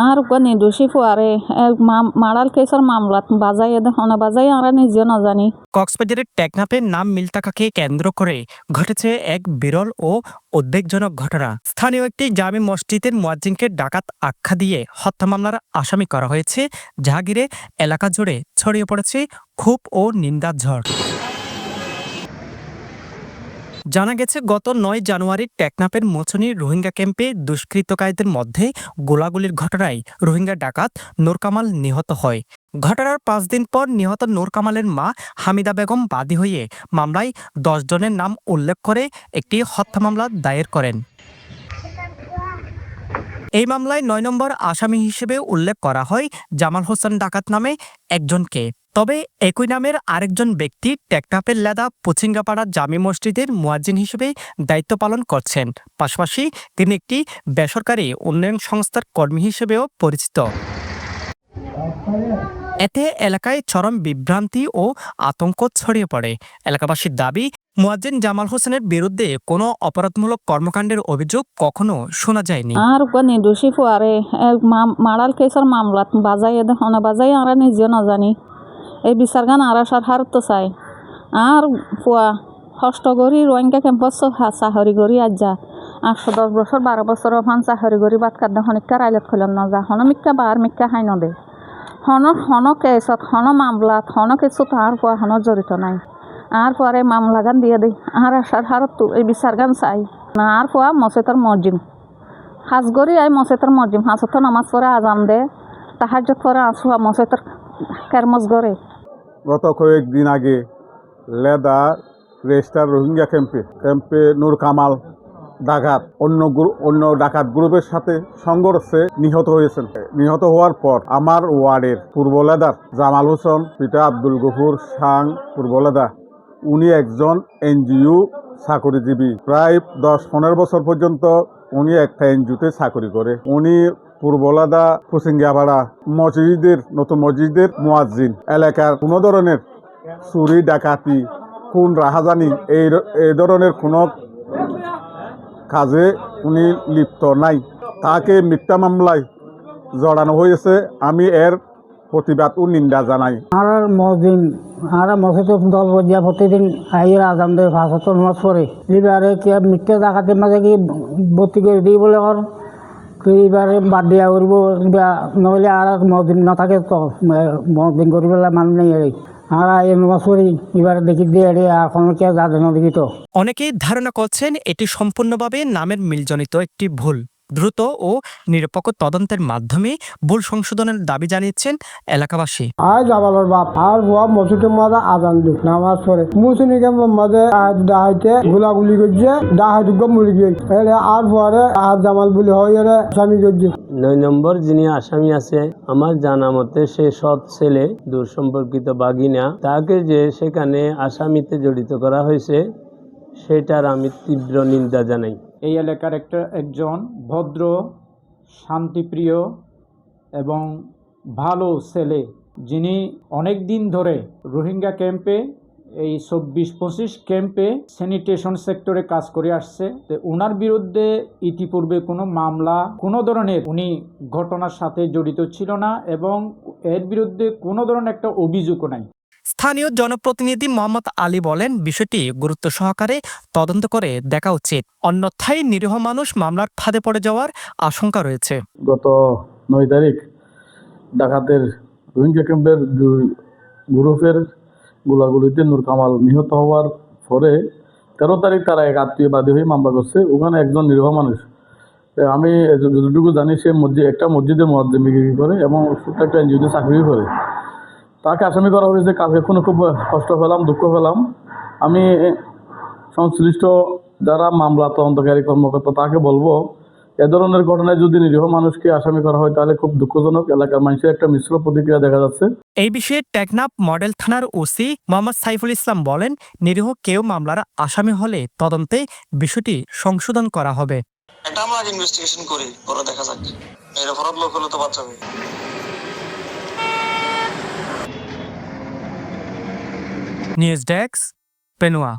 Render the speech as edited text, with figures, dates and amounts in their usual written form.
আর নির্দোষী ফুয়ারে মারাল কেসের মামলাত বাজাই হনা বাজাই আমরা নিজেও না জানি। কক্সবাজারের টেকনাফে নাম মিল থাকাকে কেন্দ্র করে ঘটেছে এক বিরল ও উদ্বেগজনক ঘটনা। স্থানীয় একটি জামে মসজিদের মুয়াজ্জিনকে ডাকাত আখ্যা দিয়ে হত্যা মামলার আসামি করা হয়েছে, যা ঘিরে এলাকা জুড়ে ছড়িয়ে পড়েছে ক্ষোভ ও নিন্দার ঝড়। জানা গেছে, গত ৯ জানুয়ারি টেকনাফের মোচনীর রোহিঙ্গা ক্যাম্পে দুষ্কৃতকারীদের মধ্যে গোলাগুলির ঘটনায় রোহিঙ্গা ডাকাত নূর কামাল নিহত হয়। ঘটনার ৫ দিন পর নিহত নূর কামালের মা হামিদা বেগম বাদী হয়ে মামলায় ১০ জনের নাম উল্লেখ করে একটি হত্যা মামলা দায়ের করেন। এই মামলায় ৯ নম্বর আসামি হিসেবে উল্লেখ করা হয় জামাল হোসেন ডাকাত নামে একজনকে। তবে একই নামের আরেকজন ব্যক্তি টেকনাফের লেদা পুচিঙ্গাপাড়া জামে মসজিদের মুয়াজ্জিন হিসেবে দায়িত্ব পালন করছেন। পাশাপাশি তিনি একটি বেসরকারি উন্নয়ন সংস্থার কর্মী হিসেবেও পরিচিত। এতে এলাকায় চরম বিভ্রান্তি ও আতঙ্ক ছড়িয়ে পড়ে। এলাকাবাসীর দাবি, মুয়াজ্জিন জামাল হোসেনের বিরুদ্ধে কোনো অপরাধমূলক কর্মকাণ্ডের অভিযোগ কখনো শোনা যায়নি। আর নির্দোষী ফুয়ারে মারাল কেসের মামলাত বাজাই হনা বাজাই আমরা নিজেও না জানি। এই বিচার গান আর হারতো চাই। আর ফুয়া কষ্ট করি রোহিঙ্গা ক্যাম্পাস চাহরি করি আজ যা ৮১০ বছর ১২ বছর ওখান চাহরি করি বাদ কাদ্দা হনিকা রাইলত খোলেন না যা হন মিক্কা বার মিক্কা হাই নদে হন কেসত হন মামলাত হন কেসত আর ফুয়া হন জড়িত নাই। আর পরে মামলা গান দিয়ে দিই আর আসার হারতো এই বিচার গান চাই না। আর ফুয়া মসজিদের মসজিদ হাজ গড়ি আই মসজিদের মসজিদ হাজত নামাজ পড়ে আজান দে তাহাজ্জুদ পড়ে আসুয়া মসজিদের কেরমজ গড়ে। গত কয়েকদিন আগে লেদা রেজিস্টার রোহিঙ্গা ক্যাম্পে নূর কামাল ডাকাত অন্য ডাকাত গ্রুপের সাথে সংঘর্ষে নিহত হয়েছেন। নিহত হওয়ার পর আমার ওয়ার্ডের পূর্ব লেদার জামাল হোসেন পিতা আব্দুল গফুর সাং পূর্ব লেদা, উনি একজন এনজিও চাকরিজীবী। প্রায় ১০-১৫ বছর পর্যন্ত উনি একটা এনজিওতে চাকরি করে। উনি পূর্বলাদা পুচিঙ্গাপাড়া নতুন মসজিদের মুয়াজ্জিন। এলাকার কোনো ধরনের চুরি ডাকাতি খুন রাহাজানি এই ধরনের কোনো কাজে উনি লিপ্ত নাই। তাকে মিথ্যা মামলায় জড়ানো হয়েছে। আমি এর প্রতিবাদ ও নিন্দা জানাই। মসজিদ দল বজিয়া প্রতিদিন আহির আজান দেয় ভাষাত নামাজ পড়ে। এবারে কি মিথ্যা ডাকাতের মাঝে কি ভর্তি করে দিই বলে ওর এবারে বাদ দিয়া করব নহলে আর মসজিদ নাথাকে তো মসজিদ করি পেলা মানুষ নেই এড়ে আর এই নামাজ পড়ি এবারে দেখি দিয়ে এড়ে এখন কে যা দেন দেখি তো। অনেকেই ধারণা করছেন এটি সম্পূর্ণভাবে নামের মিলজনিত একটি ভুল। দ্রুত ও নিরপেক্ষ তদন্তের মাধ্যমে ভুল সংশোধনের দাবি জানিয়েছেন এলাকাবাসী। আর জামালের বাপ আর বুয়া মসজিদের মাঝে আজান দিই নামাজ পড়ে মুসলিমকে মাঝে ডাহাইতে গুলাগুলি করছে ডাহাই দুর্গ মরি গিয়ে আর বুয়ারে আর জামাল বলে হয় স্বামী করছে। ৯ নম্বর যিনি আসামি আছে, আমার জানা মতে সে সৎ ছেলে, দূর সম্পর্কিত বাগিনা। তাকে যে সেখানে আসামিতে জড়িত করা হয়েছে সেটার আমি তীব্র নিন্দা জানাই। এই এলাকার একজন ভদ্র, শান্তিপ্রিয় এবং ভালো ছেলে, যিনি অনেক দিন ধরে রোহিঙ্গা ক্যাম্পে এই ২৪-২৫ ক্যাম্পে স্যানিটেশন সেক্টরে কাজ করে আসছে। তো ওনার বিরুদ্ধে ইতিপূর্বে কোনো মামলা কোনো ধরনের উনি ঘটনার সাথে জড়িত ছিল না এবং এর বিরুদ্ধে কোনো ধরনের একটা অভিযোগও নাই। স্থানীয় জনপ্রতিনিধি মোহাম্মদ আলী বলেন, বিষয়টি গুরুত্ব সহকারে তদন্ত করে দেখা উচিত, অন্যথায় নিরীহ মানুষ মামলার ফাঁদে পড়ে যাওয়ার আশঙ্কা রয়েছে। গত ৯ তারিখ ডাকাতের রোহিঙ্গা ক্যাম্পের গ্রুপের গোলাগুলিতে নূর কামাল নিহত হওয়ার পরে ১৩ তারিখ তারা এক আত্মীয় বাদী হয়ে মামলা করছে। ওখানে একজন নিরীহ মানুষ, আমি যতটুকু জানি সে একটা মসজিদের মুয়াজ্জিন বিক্রি করে এবং একটা এনজিওতে চাকরি করে। তাকে আসামি করা হয়েছে। কালকে খুব কষ্ট পেলাম, দুঃখ পেলাম। আমি সংশ্লিষ্ট যারা মামলা তদন্তকারী কর্মকর্তা তাকে বলবো, এ ধরনের ঘটনায় যদি নিরীহ মানুষকে আসামি করা হয় তাহলে খুব দুঃখজনক। এলাকার মানুষের একটা মিশ্র প্রতিক্রিয়া দেখা যাচ্ছে। এই বিষয়ে টেকনাফ মডেল থানার ওসি মোহাম্মদ সাইফুল ইসলাম বলেন, নিরীহ কেউ মামলার আসামি হলে তদন্তে বিষয়টি সংশোধন করা হবে। এটা আমরা ইনভেস্টিগেশন করি, পরে দেখা যাক। এর অপরাধ লোক হলে তো বাঁচাবে। News desk, পেনুয়া।